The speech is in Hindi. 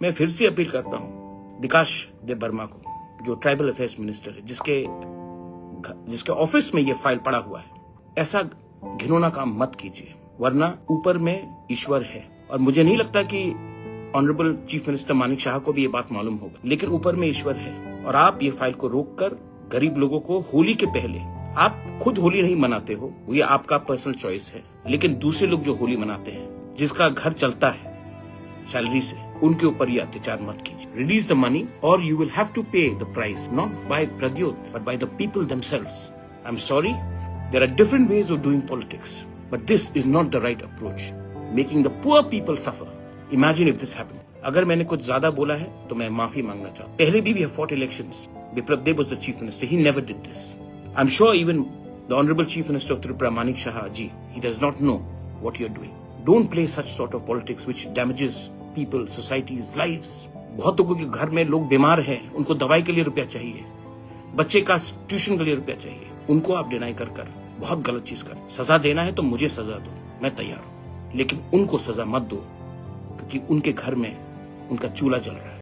मैं फिर से अपील करता हूं विकास देव वर्मा को, जो ट्राइबल अफेयर्स मिनिस्टर है, जिसके ऑफिस में ये फाइल पड़ा हुआ है, ऐसा घिनौना काम मत कीजिए, वरना ऊपर में ईश्वर है। और मुझे नहीं लगता कि honourable chief minister Manik Shah को भी ये बात मालूम होगा, लेकिन ऊपर में ईश्वर है। और आप ये फाइल को रोककर गरीब लोगों को होली के पहले, आप खुद होली नहीं मनाते हो, ये आपका पर्सनल चॉइस है, लेकिन दूसरे लोग जो होली मनाते हैं, जिसका घर चलता है सैलरी से, उनके ऊपर ये अत्याचार मत कीजिए। रिलीज द मनी और you will have to pay the price, not by Pradyot but by the people themselves. I am sorry, there are different ways of doing politics, but this is not the right approach, making the poor people suffer. Imagine if this happened. अगर मैंने कुछ ज्यादा बोला है तो मैं माफी मांगना चाहता हूं। पहले भी we have fought elections. Biplab Deb was the chief minister. He never did this. I'm sure even the honorable chief minister of Tripura, Manik Shah ji, he does not know what you're doing. Don't play such sort of politics which damages people, societies, lives. बहुत लोगों के घर में लोग बीमार हैं, उनको दवाई के लिए रुपया चाहिए, बच्चे का ट्यूशन के लिए रुपया चाहिए, उनको आप डिनाई कर बहुत गलत चीज कर। सजा देना है तो मुझे सजा दो, मैं तैयार हूं, लेकिन उनको सजा मत दो, क्योंकि उनके घर में उनका चूल्हा जल रहा है।